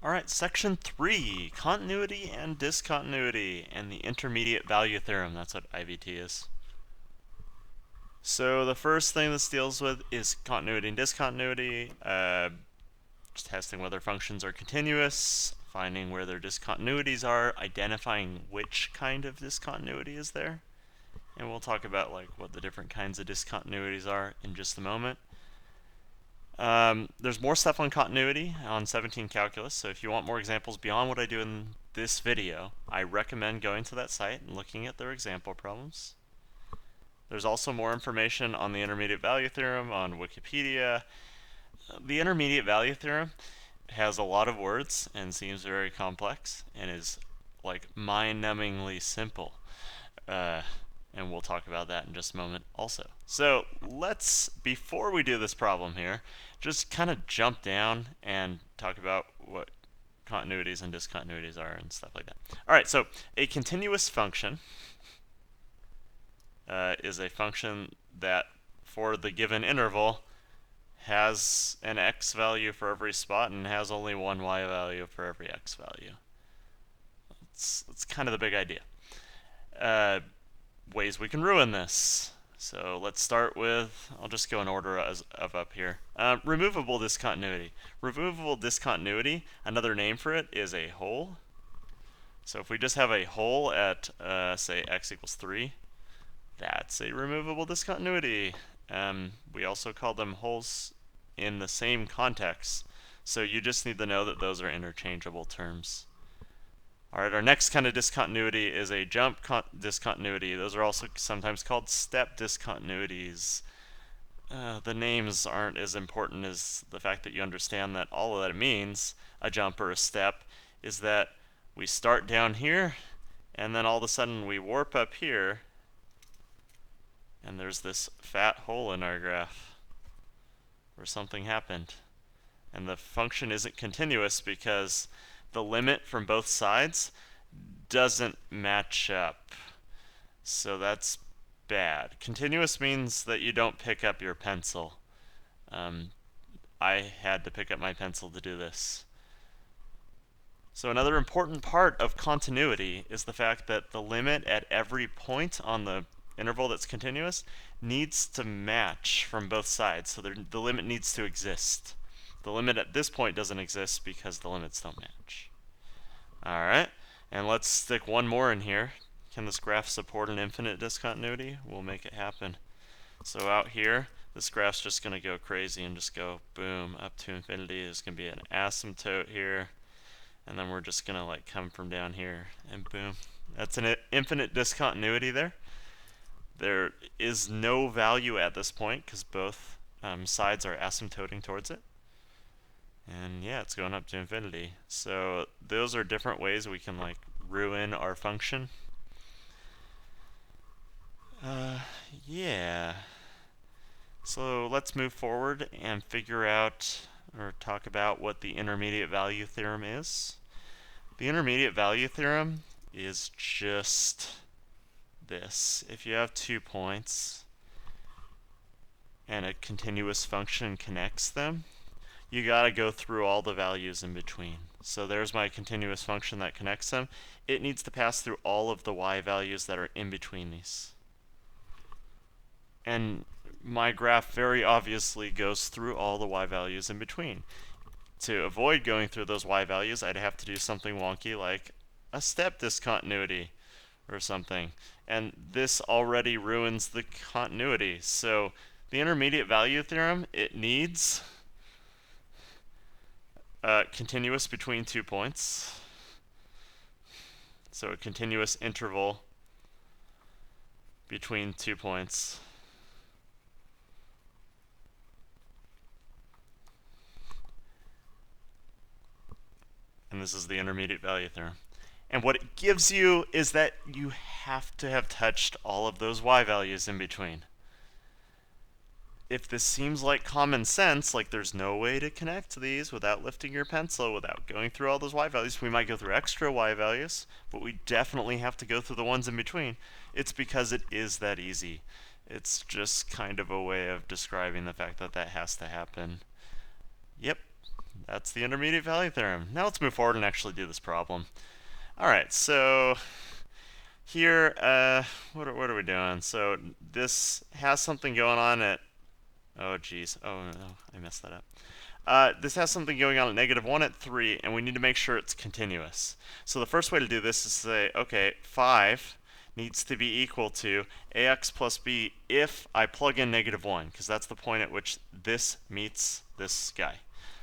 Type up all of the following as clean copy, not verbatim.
Alright, section 3, continuity and discontinuity, and the intermediate value theorem. That's what IVT is. So the first thing this deals with is continuity and discontinuity, just testing whether functions are continuous, finding where their discontinuities are, identifying which kind of discontinuity is there, and we'll talk about what the different kinds of discontinuities are in just a moment. There's more stuff on continuity on 17 Calculus, so if you want more examples beyond what I do in this video, I recommend going to that site and looking at their example problems. There's also more information on the intermediate value theorem on Wikipedia. The intermediate value theorem has a lot of words and seems very complex and is mind-numbingly simple. And we'll talk about that in just a moment also. So let's, before we do this problem here, just kind of jump down and talk about what continuities and discontinuities are and stuff like that. Alright, so a continuous function is a function that for the given interval has an x value for every spot and has only one y value for every x value. That's kind of the big idea. Ways we can ruin this. So let's start with, I'll just go in order of up here. Removable discontinuity. Removable discontinuity, another name for it is a hole. So if we just have a hole at, say, x equals 3, that's a removable discontinuity. We also call them holes in the same context. So you just need to know that those are interchangeable terms. Alright, our next kind of discontinuity is a jump discontinuity. Those are also sometimes called step discontinuities. The names aren't as important as the fact that you understand that all that it means, a jump or a step, is that we start down here, and then all of a sudden we warp up here, and there's this fat hole in our graph where something happened. And the function isn't continuous because the limit from both sides doesn't match up. So that's bad. Continuous means that you don't pick up your pencil. I had to pick up my pencil to do this. So another important part of continuity is the fact that the limit at every point on the interval that's continuous needs to match from both sides. So the limit needs to exist. The limit at this point doesn't exist because the limits don't match. Alright, and let's stick one more in here. Can this graph support an infinite discontinuity? We'll make it happen. So out here, this graph's just going to go crazy and just go boom up to infinity. There's going to be an asymptote here, and then we're just going to come from down here and boom. That's an infinite discontinuity there. There is no value at this point because both sides are asymptoting towards it. And yeah, it's going up to infinity. So those are different ways we can ruin our function. Yeah. So let's move forward and figure out or talk about what the intermediate value theorem is. The intermediate value theorem is just this. If you have 2 points and a continuous function connects them, you gotta go through all the values in between. So there's my continuous function that connects them. It needs to pass through all of the y values that are in between these. And my graph very obviously goes through all the y values in between. To avoid going through those y values, I'd have to do something wonky like a step discontinuity or something. And this already ruins the continuity. So the intermediate value theorem, it needs continuous between 2 points. So a continuous interval between 2 points. And this is the intermediate value theorem. And what it gives you is that you have to have touched all of those y values in between. If this seems like common sense, like there's no way to connect these without lifting your pencil, without going through all those y values, we might go through extra y values, but we definitely have to go through the ones in between. It's because it is that easy. It's just kind of a way of describing the fact that that has to happen. Yep, That's the intermediate value theorem. Now let's move forward and actually do this problem. All right, so here, what are we doing? So this has something going on at, oh geez, oh no, I messed that up. This has something going on at -1 at 3, and we need to make sure it's continuous. So the first way to do this is to say, okay, 5 needs to be equal to ax plus b if I plug in -1, because that's the point at which this meets this guy.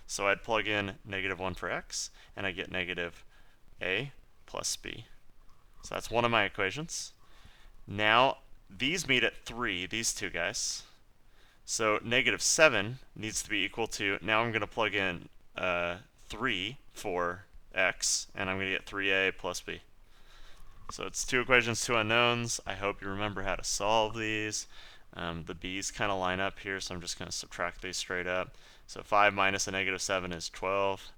So I'd plug in -1 for x, and I get negative a plus b. So that's one of my equations. Now, these meet at 3, these two guys. So -7 needs to be equal to, now I'm going to plug in 3 for x, and I'm going to get 3a plus b. So it's two equations, two unknowns. I hope you remember how to solve these. The b's kind of line up here, so I'm just going to subtract these straight up. So 5 minus a -7 is 12.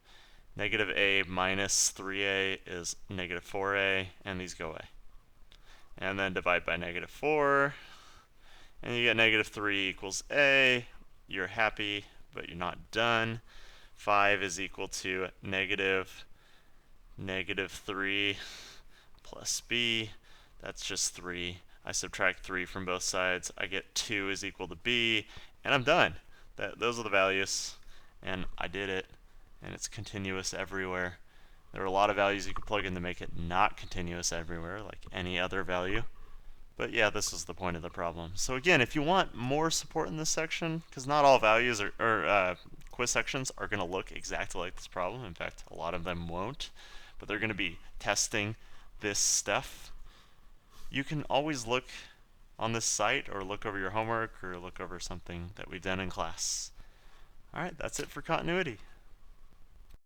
Negative a minus 3a is -4a, and these go away. And then divide by -4, and you get -3 equals a. You're happy, but you're not done. 5 is equal to negative 3 plus b. That's just 3. I subtract 3 from both sides. I get 2 is equal to b, and I'm done. Those are the values, and I did it, and it's continuous everywhere. There are a lot of values you could plug in to make it not continuous everywhere, like any other value. But yeah, this is the point of the problem. So again, if you want more support in this section, because not all values or quiz sections are going to look exactly like this problem. In fact, a lot of them won't, but they're going to be testing this stuff. You can always look on this site, or look over your homework, or look over something that we've done in class. All right, that's it for continuity.